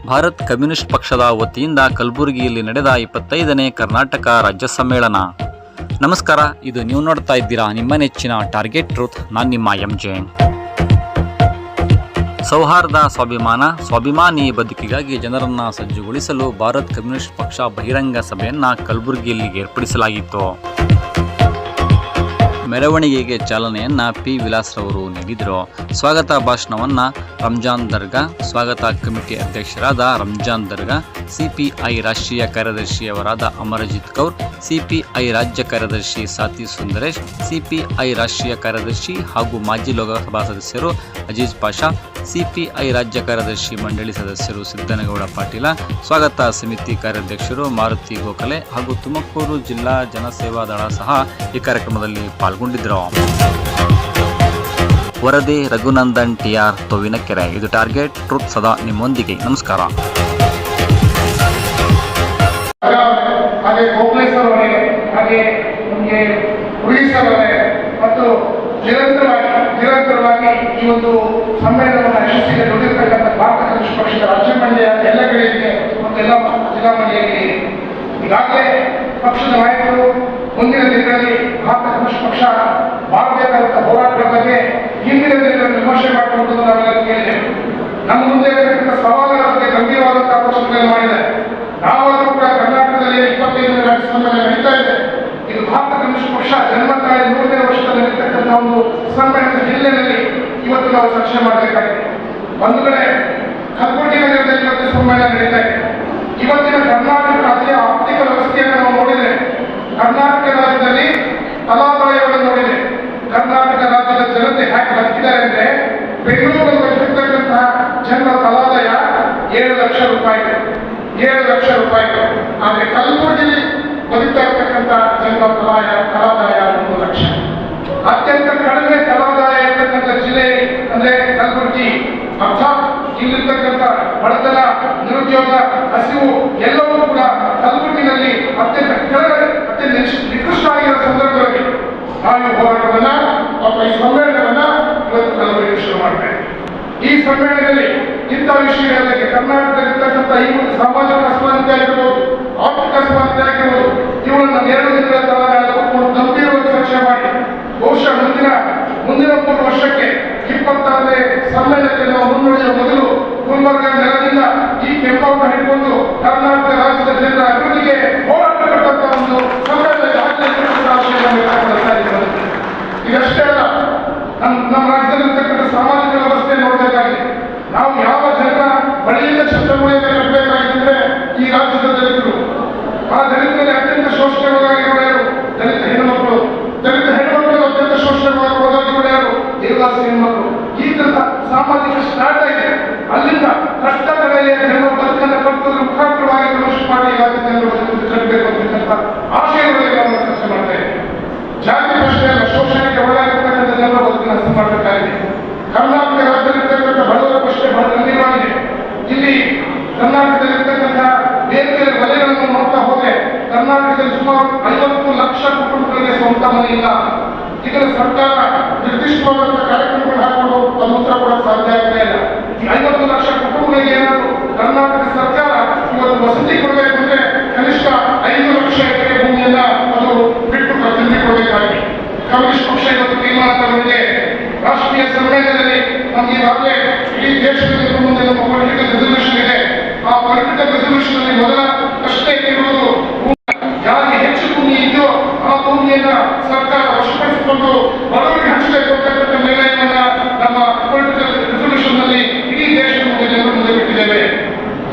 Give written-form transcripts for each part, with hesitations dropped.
Bharat communist ಪಕ್ಷದ ವತಿಯಿಂದ ಕಲಬುರಗಿಯಲ್ಲಿ ನಡೆದ 25ನೇ ಕರ್ನಾಟಕ ರಾಜ್ಯ ಸಮ್ಮೇಳನ. ನಮಸ್ಕಾರ, ಇದು ನೀವು ನೋಡ್ತಾ ಇದ್ದೀರಾ ನಿಮ್ಮ ನೆಚ್ಚಿನ ಟಾರ್ಗೆಟ್ ಟ್ರೂತ್. ನಾನು ನಿಮ್ಮ MJ. ಸೌಹಾರ್ದ, ಸ್ವಾಭಿಮಾನಿ ಬದುಕಿಗಾಗಿ ಜನರನ್ನು ಸಜ್ಜುಗೊಳಿಸಲು ಭಾರತ್ ಕಮ್ಯುನಿಸ್ಟ್ ಪಕ್ಷ ಬಹಿರಂಗ ಸಭೆಯನ್ನು ಕಲಬುರಗಿಯಲ್ಲಿ ಏರ್ಪಡಿಸಲಾಗಿತ್ತು. ಮೆರವಣಿಗೆಗೆ ಚಾಲನೆಯನ್ನು P. ವಿಲಾಸ್ರವರು ನೀಡಿದರು. ಸ್ವಾಗತ ಭಾಷಣವನ್ನು ರಂಜಾನ್ ದರ್ಗಾ, ಸ್ವಾಗತ ಕಮಿಟಿ ಅಧ್ಯಕ್ಷರಾದ ರಂಜಾನ್ ದರ್ಗಾ, CPI ರಾಷ್ಟ್ರೀಯ ಕಾರ್ಯದರ್ಶಿಯವರಾದ ಅಮರಜಿತ್ ಕೌರ್, CPI ರಾಜ್ಯ ಕಾರ್ಯದರ್ಶಿ ಸಾತಿ ಸುಂದರೇಶ್, CPI ರಾಷ್ಟ್ರೀಯ ಕಾರ್ಯದರ್ಶಿ ಹಾಗೂ ಮಾಜಿ ಲೋಕಸಭಾ ಸದಸ್ಯರು ಅಜೀಜ್ ಪಾಷಾ, CPI ರಾಜ್ಯ ಕಾರ್ಯದರ್ಶಿ ಮಂಡಳಿ ಸದಸ್ಯರು ಸಿದ್ದನಗೌಡ ಪಾಟೀಲ, ಸ್ವಾಗತ ಸಮಿತಿ ಕಾರ್ಯಾಧ್ಯಕ್ಷರು ಮಾರುತಿ ಗೋಖಲೆ ಹಾಗೂ ತುಮಕೂರು ಜಿಲ್ಲಾ ಜನಸೇವಾ ದಳ ಸಹ ಈ ಕಾರ್ಯಕ್ರಮದಲ್ಲಿ ಪಾಲ್ಗೊಂಡಿದ್ದರು. ವರದಿ ರಘುನಂದನ್ TR, ತೋವಿನಕೆರೆ. ಇದು ಟಾರ್ಗೆಟ್ ಟ್ರೂತ್, ಸದಾ ನಿಮ್ಮೊಂದಿಗೆ. ನಮಸ್ಕಾರ. ಹಾಗೆ ಗೋಖಲೇಶ್ವರ ಅವರೇ, ಹಾಗೆ ನಮಗೆ ಉಳಿಸರ್ ಅವರೇ ಮತ್ತು ನಿರಂತರವಾಗಿ ಈ ಒಂದು ಸಮ್ಮೇಳನವನ್ನು ಯಶಸ್ಸಿಗೆ ದುಡಿದಿರ್ತಕ್ಕಂಥ ಭಾರತ ಕಮ್ಯುನಿಸ್ಟ್ ಪಕ್ಷದ ರಾಜ್ಯ ಮಂಡಳಿಯ ಎಲ್ಲ ಗಳಿಗೆ ಮತ್ತು ಎಲ್ಲ ಜಿಲ್ಲಾ ಮಂಡಳಿಗೆ ಈಗಾಗಲೇ ಪಕ್ಷದ ನಾಯಕರು ಮುಂದಿನ ದಿನಗಳಲ್ಲಿ ಭಾರತ ಕಮ್ಯುನಿಸ್ಟ್ ಪಕ್ಷ ಮಾಡಬೇಕಾದಂಥ ಹೋರಾಟಗಳ ಬಗ್ಗೆ ಹಿಂದಿನ ದಿನಗಳಲ್ಲಿ ವಿಮರ್ಶೆ ಮಾಡಿಕೊಂಡು ನಾವೆಲ್ಲ ಕೇಳಿದ್ದೇವೆ. ನಮ್ಮ ಮುಂದೆ ಇರತಕ್ಕಂಥ ಸವಾಲುಗಳ ಬಗ್ಗೆ ಗಂಭೀರವಾದಂತಹ ಆಲೋಚನೆಗಳನ್ನು ಮಾಡಿದೆ. ನಾವಾದರೂ ಕೂಡ ಕರ್ನಾಟಕದಲ್ಲಿ 25ನೇ ರಾಜ್ಯ ಸಮ್ಮೇಳನ ನಡೀತಾ ಇದೆ. ಇದು ಭಾರತ ಕಮ್ಯುನಿಸ್ಟ್ ಪಕ್ಷ ಜನ್ಮ ತಾಳಿ 100ನೇ ವರ್ಷದಲ್ಲಿ ನಡೀತಕ್ಕಂಥ ಒಂದು ಸಮ್ಮೇಳನದ ಹಿನ್ನೆಲೆಯಲ್ಲಿ ಇವತ್ತು ನಾವು ಚರ್ಚೆ ಮಾಡಬೇಕಾಗಿದೆ. ಒಂದು ಕಡೆ ಕಲಬುರಗಿ ನಗರದಲ್ಲಿ ಇವತ್ತು ಸಮ್ಮೇಳನ ನಡೀತಾ ಇದೆ. ಇವತ್ತಿನ ಕರ್ನಾಟಕ ರಾಜ್ಯ ಆರ್ಥಿಕ ವ್ಯವಸ್ಥೆಯನ್ನು ನಾವು ನೋಡಿದರೆ, ಕರ್ನಾಟಕ ರಾಜ್ಯದಲ್ಲಿ ತಲಾದಾಯವನ್ನು ನೋಡಿದೆ. ಕರ್ನಾಟಕ ರಾಜ್ಯದ ಜನತೆ ಹ್ಯಾಕ್ ಬದುಕಿದ್ದಾರೆ ಅಂದ್ರೆ, ಬೆಂಗಳೂರಲ್ಲಿ ಬದುಕಿರ್ತಕ್ಕಂತಹ ಜನರ ತಲಾದಾಯ 7 ಲಕ್ಷ ರೂಪಾಯಿಗಳು. ಆದರೆ ಕಲಬುರಗಿಯಲ್ಲಿ ಬದುಕ್ತಾ ಇರ್ತಕ್ಕಂಥ ಜನರ ತಲಾದಾಯ 1 ಲಕ್ಷ. ಅತ್ಯಂತ ಕಡಿಮೆ ತಲಾದಾಯ ಇರ್ತಕ್ಕಂಥ ಜಿಲ್ಲೆ ಅಂದ್ರೆ ಕಲಬುರಗಿ. ಅರ್ಥಾತ್ ಇಲ್ಲಿರ್ತಕ್ಕಂಥ ಬಡತನ, ನಿರುದ್ಯೋಗ, ಹಸಿವು ಎಲ್ಲವೂ ಕೂಡ ಕಲಬುರಗಿನಲ್ಲಿ ಅತ್ಯಂತ ನಿಕೃಷ್ಟ ಆಗಿರೋ ಸಂದರ್ಭದಲ್ಲಿ ನಾವು ಹೋರಾಟವನ್ನ ಅಥವಾ ಈ ಸಮ್ಮೇಳನವನ್ನ ಇವತ್ತು ಕಲಬುರಗಿ ಶುರು ಮಾಡ್ತೇವೆ. ಈ ಸಮ್ಮೇಳನದಲ್ಲಿ ಇಂಥ ವಿಷಯಗಳಿಗೆ ಕರ್ನಾಟಕದಲ್ಲಿರ್ತಕ್ಕಂಥ ಈ ಒಂದು ಸಾಮಾಜಿಕ ಅಸಮಾನತೆ ಆಗಿರ್ಬೋದು, ಆರ್ಥಿಕ ಅಸಮಾನತೆ ಆಗಿರ್ಬೋದು, ಇವುಗಳನ್ನು 2 ದಿನಗಳ ಕಾಲ ಗಂಭೀರವಾಗಿ ಚರ್ಚೆ ಮಾಡಿ ಬಹುಶಃ ಮುಂದಿನ 3 ವರ್ಷಕ್ಕೆ 26ನೇ ಸಮ್ಮೇಳನಕ್ಕೆ ನಾವು ಮುನ್ನಡೆಯುವ ಮೊದಲು ಗುಲ್ಬರ್ಗ ನೆಲದಿಂದ ಈ ಕೆಂಪೌಟ ಹಿಡ್ಕೊಂಡು ಕರ್ನಾಟಕ ರಾಜ್ಯದ ಜನರ ಅಭಿವೃದ್ಧಿಗೆ ಹೋರಾಟ ಕಟ್ಟಂತ ಒಂದು ಸಮ್ಮೇಳನ ಇದಷ್ಟೇ ಅಲ್ಲ, ನಮ್ಮ ರಾಜ್ಯದಲ್ಲಿರ್ತಕ್ಕಂಥ ಸಾಮಾಜಿಕ ವ್ಯವಸ್ಥೆ ನೋಡಬೇಕಾಗಿದೆ. ನಾವು ಯಾವ ಜನರ ಬಳಿಯಿಂದ ಛತ್ರಮೂಲೆಯನ್ನು ಕಟ್ಟಬೇಕಾಗಿದ್ರೆ ಈ ರಾಜ್ಯದ ದಲಿತರು. ಆ ದಲಿತರಲ್ಲಿ ಅತ್ಯಂತ ಶೋಷಣೆಗೊಳಗಾಗಿರುವ ಯಾರು? ದಲಿತ ಹೆಣ್ಣುಮಕ್ಕಳು. ಅತ್ಯಂತ ಶೋಷಣೆಗೊಳಗಾಗಿರುವ ಯಾರು? ದೇವದಾಸಿ ಹೆಣ್ಮಕ್ಳು. ಈ ತರದ ಸಾಮಾಜಿಕ ಸ್ಟಾರ್ಟ್ ಆಗಿದೆ. ಅಲ್ಲಿಂದ ಕಷ್ಟಗಳಲ್ಲಿ ಜನರ ಬದುಕನ್ನು ಕಟ್ಟುವುದರ ಮುಖಾಂತರವಾಗಿ ಕಮ್ಯುನಿಸ್ಟ್ ಪಾರ್ಟಿ ಜನರ ಬದುಕು ಕಟ್ಟಬೇಕು ಅಂತಕ್ಕಂಥ ಆಶಯಗಳಿಗೆ ನಾವು ಚರ್ಚೆ ಮಾಡ್ತಾ ಇದ್ದೇವೆ. ಜಾತಿ ಪ್ರಶ್ನೆ ಅಲ್ಲ, ಶೋಷಣೆಗೆ ಒಳಗಾಗಿರ್ತಕ್ಕಂಥ ಜನರ ಬದುಕನ್ನು ಹಸು ಮಾಡಬೇಕಾಗಿದೆ. ಕರ್ನಾಟಕ ರಾಜ್ಯದಲ್ಲಿರ್ತಕ್ಕಂಥ ಬಡವರ ಪ್ರಶ್ನೆ ಬಹಳ ಗಂಭೀರವಾಗಿದೆ. ಇಲ್ಲಿ ಕರ್ನಾಟಕದಲ್ಲಿರ್ತಕ್ಕಂಥ ಬೇರೆ ಬೇರೆ ವಲಯಗಳನ್ನು ನೋಡ್ತಾ ಹೋದ್ರೆ ಕರ್ನಾಟಕದಲ್ಲಿ ಸುಮಾರು 50 ಲಕ್ಷ ಕುಟುಂಬಗಳಿಗೆ ಸ್ವಂತ ಮನೆ ಇಲ್ಲ. ಇದರ ಸರ್ಕಾರ ನಿರ್ದಿಷ್ಟವಾದಂತಹ ಕಾರ್ಯಕ್ರಮಗಳು ಹಾಕೊಂಡು ತಮ್ಮ ಉತ್ತರ ಕೊಡಲು ಸಾಧ್ಯ ಆಗ್ತಾ ಇಲ್ಲ. ಈ 50 ಲಕ್ಷ ಕುಟುಂಬಗಳಿಗೆ ಏನಾದರೂ ಕರ್ನಾಟಕ ಸರ್ಕಾರ ಇವತ್ತು ವಸತಿ ಕೊಡಬೇಕು ಅಂದ್ರೆ ಕನಿಷ್ಠ 5 ಲಕ್ಷ ಎಕರೆ ಭೂಮಿಯನ್ನ ಅದು ಬಿಟ್ಟು ತಂದುಕೊಡಬೇಕಾಗಿದೆ. ಕಮ್ಯುನಿಸ್ಟ್ ಪಕ್ಷ ಇವತ್ತು ತೀರ್ಮಾನ ತಗೊಂಡಿದೆ. ರಾಷ್ಟ್ರೀಯ ಸಮ್ಮೇಳನದಲ್ಲಿ ನಮಗೆ ಈಗಾಗಲೇ ಇಡೀ ದೇಶದ ಮುಂದೆ ನಮ್ಮ ಪೊಲಿಟಿಕಲ್ ರೆಸಲ್ಯೂಷನ್ ಇದೆ. ಆ ಪೊಲಿಟಿಕಲ್ ರೆಸಲ್ಯೂಷನ್ ಅಲ್ಲಿ ಮೊದಲ ಪ್ರಶ್ನೆ ಇರುವುದು, ಯಾರಿಗೆ ಹೆಚ್ಚು ಭೂಮಿ ಇದೆಯೋ ಆ ಭೂಮಿಯನ್ನ ಸರ್ಕಾರ ವಶಪಡಿಸಿಕೊಂಡು ಬಡವರಿಗೆ ಹಂಚಬೇಕು ಅಂತಕ್ಕಂಥ ನಿರ್ಣಯವನ್ನ ನಮ್ಮ ಪೊಲಿಟಿಕಲ್ ರೆಸಲ್ಯೂಷನ್ ನಲ್ಲಿ ಇಡೀ ದೇಶದ ಮುಂದೆ ಜನರ ಮುಂದೆ ಬಿಟ್ಟಿದ್ದೇವೆ.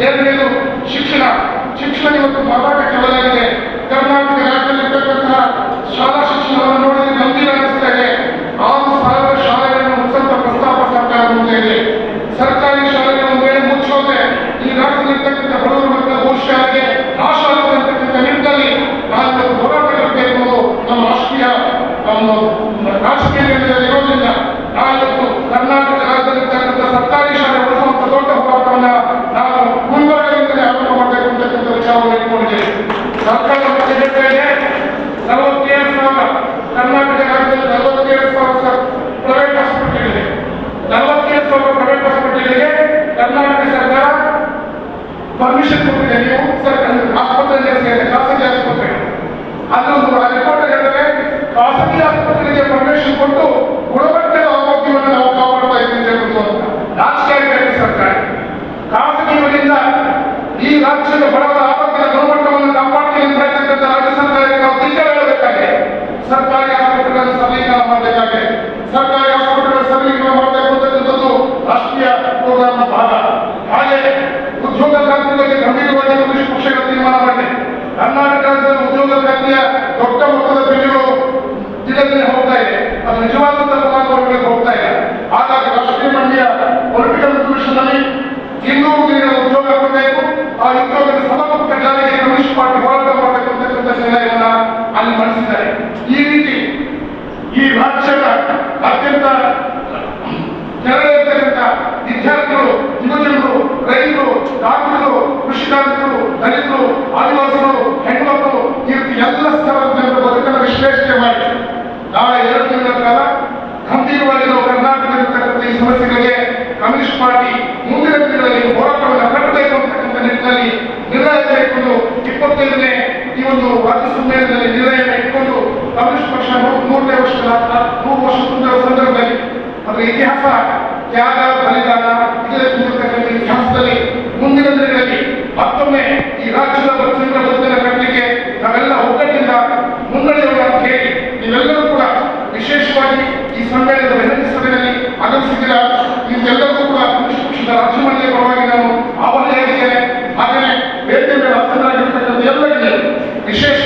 ಎರಡನೇದು ಶಿಕ್ಷಣ ಇವತ್ತು ಮಾರಾಟಕ್ಕೆ ಒಳಗಾಗಿದೆ. ಕರ್ನಾಟಕ ರಾಜ್ಯದಲ್ಲಿರ್ತಕ್ಕಂತಹ ಶಾಲಾ ಶಿಕ್ಷಣವನ್ನು ನೋಡಿದ್ರೆ ಗಂಭೀರ ಅನಿಸ್ತಾ ಇದೆ. 6,000 ಶಾಲೆಗಳನ್ನು ಮುಚ್ಚಂತ ಪ್ರಸ್ತಾಪ ಸರ್ಕಾರ ಮುಂದೆ ಇದೆ. ಸರ್ಕಾರಿ ಶಾಲೆಗಳನ್ನು ಬೇರೆ ಮುಚ್ಚೋದೆ ಈ ರಾಜ್ಯದಲ್ಲಿರ್ತಕ್ಕಂಥ ಬಡವರ ಮಕ್ಕಳ ಭವಿಷ್ಯಕ್ಕೆ ನಾಶ ಆಗತಕ್ಕಂಥ ನಿಟ್ಟಿನಲ್ಲಿ ನಾವು ಹೋರಾಟ ಮಾಡಬೇಕು ಅನ್ನೋದು ನಮ್ಮ ರಾಜಕೀಯ ನಿರ್ಣಯದಲ್ಲಿ ಇರೋದ್ರಿಂದ ಸರ್ಕಾರ. ಖಾಸಗಿಯವರಿಂದ ಈ ರಾಜ್ಯದ ಬಡವರ ಆರೋಗ್ಯದ ಗುಣಮಟ್ಟವನ್ನು ಕಾಪಾಡ್ತೀನಿ ಅಂತ ಹೇಳ್ತಕ್ಕಂಥ ರಾಜ್ಯ ಸರ್ಕಾರಕ್ಕೆ ನಾವು ಧಿಕ್ಕಾರ ಹೇಳಬೇಕಾಗಿದೆ. ಸರ್ಕಾರಿ ಆಸ್ಪತ್ರೆಗಳನ್ನು ಸರಳೀಕರಣ ಮಾಡಬೇಕಾಗಿದೆ. ಸರ್ಕಾರಿ ಆಸ್ಪತ್ರೆಗಳ ಸರಳೀಕರಣ ಮಾಡಬೇಕು ಅಂತಕ್ಕಂಥದ್ದು ರಾಷ್ಟ್ರೀಯ ಪ್ರೋಗ್ರಾಂನ ಭಾಗ. ಹಾಗೆ ಉದ್ಯೋಗ ಕ್ರಾಂತಿ ಬಗ್ಗೆ ಗಂಭೀರವಾಗಿ ಕಮ್ಯುನಿಸ್ಟ್ ಪಕ್ಷಗಳು ತೀರ್ಮಾನ ಮಾಡಿದೆ. ಕರ್ನಾಟಕ ರಾಜ್ಯದಲ್ಲಿ ಉದ್ಯೋಗ ಕ್ರಾಂತಿಯ ದೊಡ್ಡ ಮೊತ್ತದ ಬಿಲ್ಗಳು ದಿನೇ ದಿನೇ ಹೋಗ್ತಾ ಇದೆ. ಅದು ನಿಜವಾದಂತಹ ಫಲಾನುಭವಿಗಳಿಗೆ ಹೋಗ್ತಾ ಇದೆ. ಹಾಗಾಗಿ ರಾಷ್ಟ್ರೀಯ ಮಂಡ್ಯ ಪೊಲಿಟಿಕಲ್ ಕಮಿಷನ್ ನಲ್ಲಿ 200 ದಿನಗಳ ಉದ್ಯೋಗ ಕೊಡಬೇಕು. ಆ ಉದ್ಯೋಗದ ಸಮರ್ಪಕ ಜಾರಿಗೆ ಕಮ್ಯುನಿಸ್ಟ್ ಪಾರ್ಟಿ ಹೋರಾಟ ಮಾಡಬೇಕು ಅಂತಕ್ಕಂಥ ನಿರ್ಣಯವನ್ನ ಅಲ್ಲಿ ಮಂಡಿಸಿದ್ದಾರೆ. ಈ ರೀತಿ ಈ ರಾಜ್ಯದ ಅತ್ಯಂತ ಕೆಳಗಿರ್ತಕ್ಕಂಥ ವಿದ್ಯಾರ್ಥಿಗಳು, ಯುವಜನರು, ರೈತರು, ಕಾರ್ಮಿಕರು, ಕೃಷಿ ಕಾರ್ಮಿಕರು, ದಲಿತರು, ಆದಿವಾಸಿಗಳು, ಹೆಣ್ಮಕ್ಕಳು ಈ ರೀತಿ ಎಲ್ಲ ಸ್ತರದ ಜನರ ಬದುಕನ್ನು ವಿಶ್ಲೇಷಣೆ ಮಾಡಿ ನಾಳೆ 2 ದಿನಗಳ ಕಾಲ ಗಂಭೀರವಾಗಿ ನಾವು ಕರ್ನಾಟಕದಲ್ಲಿರ್ತಕ್ಕಂಥ ಈ ಸಮಸ್ಯೆಗಳಿಗೆ ಕಮ್ಯುನಿಸ್ಟ್ ಪಾರ್ಟಿ ಮುಂದಿನ ದಿನಗಳಲ್ಲಿ ಹೋರಾಟವನ್ನು ಕಟ್ಟಬೇಕು ಅಂತಕ್ಕಂಥ ನಿಟ್ಟಿನಲ್ಲಿ ನಿರ್ಣಯ ತೆಗೆದುಕೊಂಡು 25ನೇ ಈ ಒಂದು ರಾಜ್ಯ ಸಮ್ಮೇಳನದಲ್ಲಿ ನಿರ್ಣಯ ಇಟ್ಕೊಂಡು ಕಮ್ಯುನಿಸ್ಟ್ ಪಕ್ಷ 100ನೇ ವರ್ಷದ 100 ವರ್ಷ ತುಂಬಿರುವ ಸಂದರ್ಭದಲ್ಲಿ ಅದರ ಇತಿಹಾಸ, ತ್ಯಾಗ, ಬಲಿದಾನ ಇದರ ತುಂಬಿರ್ತಕ್ಕಂಥ ಇತಿಹಾಸದಲ್ಲಿ ಮುಂದಿನ ದಿನಗಳಲ್ಲಿ ಮತ್ತೊಮ್ಮೆ ಈ ರಾಜ್ಯದ ಜನರ ಬದುಕನ್ನು ಕಟ್ಟಲಿಕ್ಕೆ ನಾವೆಲ್ಲ ಒಗ್ಗಟ್ಟಿನಿಂದ ಮುನ್ನಡೆಯೋಣ ಅಂತ ಹೇಳಿ ನೀವೆಲ್ಲರೂ ಕೂಡ ವಿಶೇಷವಾಗಿ ಈ ಸಮ್ಮೇಳನದ ವಿನಂತಿ ಸಭೆಯಲ್ಲಿ ಆಗಮಿಸಿದ್ದೀರಾ. ನಿಮ್ಗೆಲ್ಲರಿಗೂ ಕೂಡ ಕಮ್ಯುನಿಸ್ಟ್ ಪಕ್ಷದ ರಾಜ್ಯ ಮಂಡಳಿಯ ಪರವಾಗಿ ನಾನು ಆಭಾರಿಯಾಗಿದ್ದೇನೆ. ಹಾಗೆಯೇ ವೇದಿಕೆ ಮೇಲೆ ಹಾಸನರಾಗಿರ್ತಕ್ಕಂಥ ಎಲ್ಲರಿಗೆ ವಿಶೇಷ